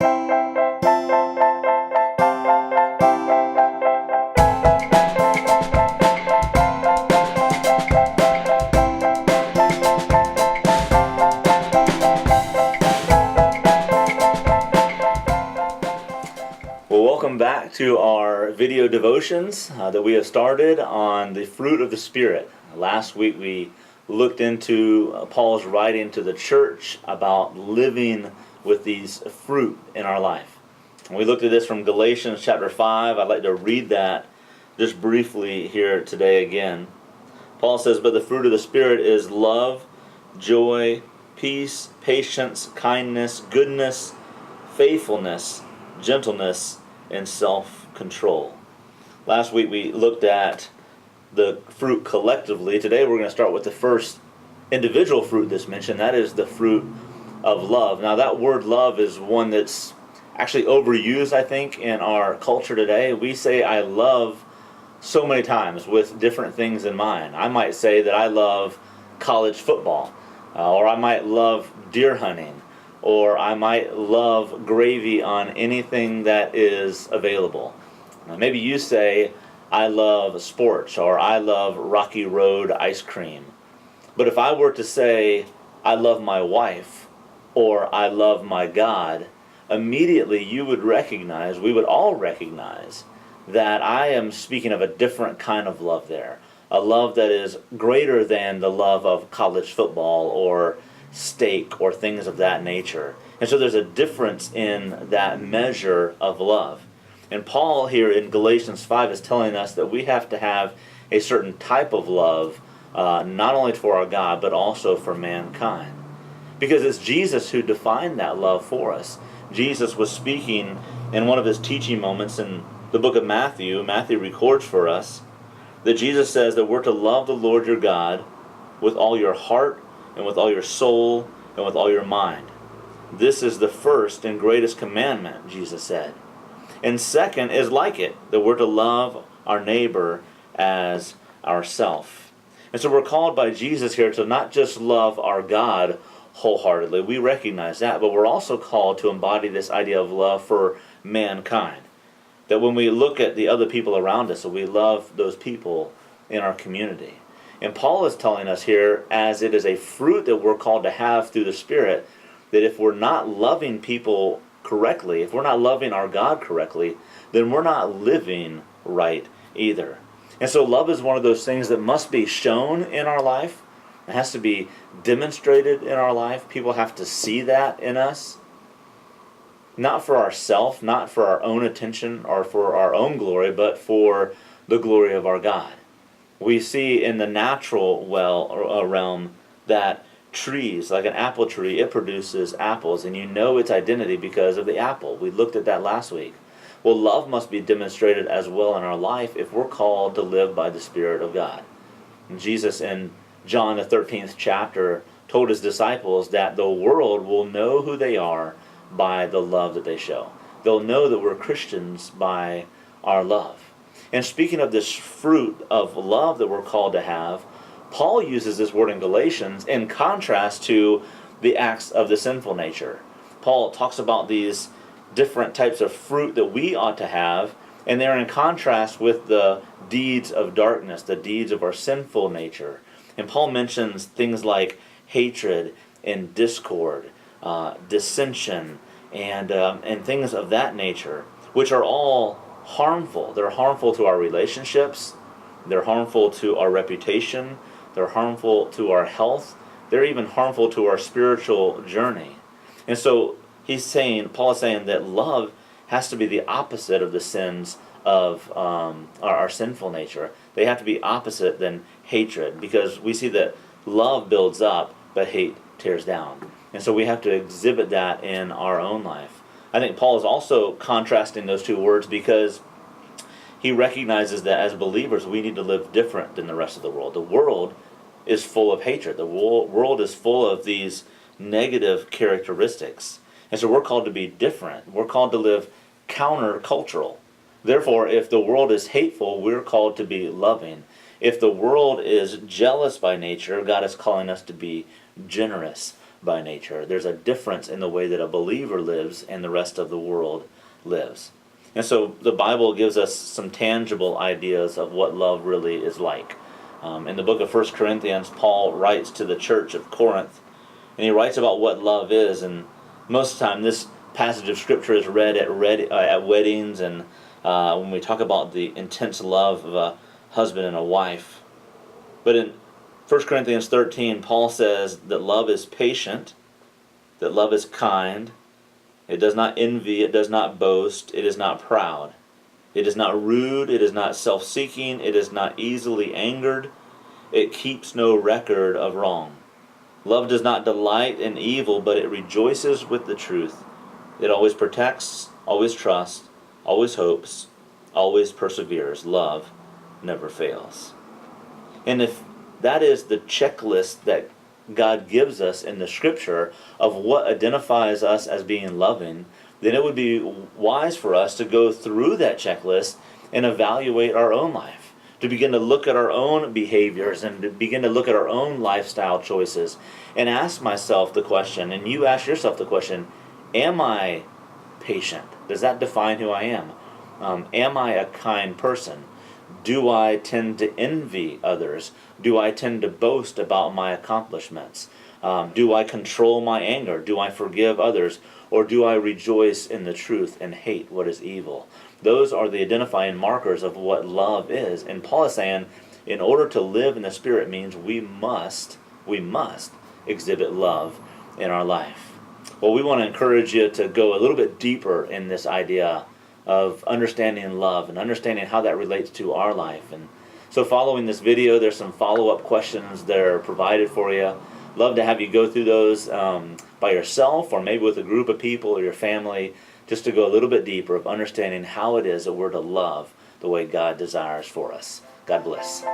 Well, welcome back to our video devotions that we have started on the fruit of the Spirit. Last week we looked into Paul's writing to the church about living with these fruit in our life. And we looked at this from Galatians chapter 5. I'd like to read that just briefly here today again. Paul says, "But the fruit of the Spirit is love, joy, peace, patience, kindness, goodness, faithfulness, gentleness, and self-control." Last week we looked at the fruit collectively. Today we're going to start with the first individual fruit that's mentioned. That is the fruit of love. Now that word love is one that's actually overused, I think, in our culture today. We say I love so many times with different things in mind. I might say that I love college football, or I might love deer hunting, or I might love gravy on anything that is available. Maybe you say, I love sports, or I love Rocky Road ice cream. But if I were to say, I love my wife, or I love my God, immediately you would recognize, we would all recognize, that I am speaking of a different kind of love there. A love that is greater than the love of college football or steak or things of that nature. And so there's a difference in that measure of love. And Paul here in Galatians 5 is telling us that we have to have a certain type of love, not only for our God, but also for mankind. Because it's Jesus who defined that love for us. Jesus was speaking in one of his teaching moments in the book of Matthew. Matthew records for us that Jesus says that we're to love the Lord your God with all your heart, and with all your soul, and with all your mind. This is the first and greatest commandment, Jesus said. And second is like it, that we're to love our neighbor as ourself. And so we're called by Jesus here to not just love our God wholeheartedly. We recognize that, but we're also called to embody this idea of love for mankind. That when we look at the other people around us, that we love those people in our community. And Paul is telling us here, as it is a fruit that we're called to have through the Spirit, that if we're not loving people correctly, if we're not loving our God correctly, then we're not living right either. And so love is one of those things that must be shown in our life. It has to be demonstrated in our life. People have to see that in us. Not for ourselves, not for our own attention or for our own glory, but for the glory of our God. We see in the natural realm that trees, like an apple tree, it produces apples, and you know its identity because of the apple. We looked at that last week. Well, love must be demonstrated as well in our life if we're called to live by the Spirit of God. And Jesus in John the 13th chapter told his disciples that the world will know who they are by the love that they show. They'll know that we're Christians by our love. And speaking of this fruit of love that we're called to have, Paul uses this word in Galatians in contrast to the acts of the sinful nature. Paul talks about these different types of fruit that we ought to have, and they're in contrast with the deeds of darkness, the deeds of our sinful nature. And Paul mentions things like hatred and discord, dissension, and things of that nature, which are all harmful. They're harmful to our relationships. They're harmful to our reputation. They're harmful to our health. They're even harmful to our spiritual journey. And so Paul is saying that love has to be the opposite of the sins of our sinful nature. They have to be opposite than hatred, because we see that love builds up, but hate tears down. And so we have to exhibit that in our own life. I think Paul is also contrasting those two words because he recognizes that as believers we need to live different than the rest of the world. The world is full of hatred. The world is full of these negative characteristics. And so we're called to be different. We're called to live countercultural. Therefore, if the world is hateful, we're called to be loving. If the world is jealous by nature, God is calling us to be generous by nature. There's a difference in the way that a believer lives and the rest of the world lives. And so the Bible gives us some tangible ideas of what love really is like. In the book of 1 Corinthians, Paul writes to the church of Corinth, and he writes about what love is. And most of the time, this passage of Scripture is read at weddings, and when we talk about the intense love of a husband and a wife. But in 1 Corinthians 13, Paul says that love is patient, that love is kind, it does not envy, it does not boast, it is not proud, it is not rude, it is not self-seeking, it is not easily angered, it keeps no record of wrong. Love does not delight in evil, but it rejoices with the truth. It always protects, always trusts, always hopes, always perseveres. Love never fails. And if that is the checklist that God gives us in the Scripture of what identifies us as being loving, then it would be wise for us to go through that checklist and evaluate our own life, to begin to look at our own behaviors and to begin to look at our own lifestyle choices and ask myself the question, and you ask yourself the question, am I patient? Does that define who I am? Am I a kind person? Do I tend to envy others? Do I tend to boast about my accomplishments? Do I control my anger? Do I forgive others? Or do I rejoice in the truth and hate what is evil? Those are the identifying markers of what love is. And Paul is saying, in order to live in the Spirit means we must exhibit love in our life. Well, we want to encourage you to go a little bit deeper in this idea of understanding love and understanding how that relates to our life. And so following this video, there's some follow-up questions that are provided for you. Love to have you go through those by yourself or maybe with a group of people or your family, just to go a little bit deeper of understanding how it is that we're to love the way God desires for us. God bless.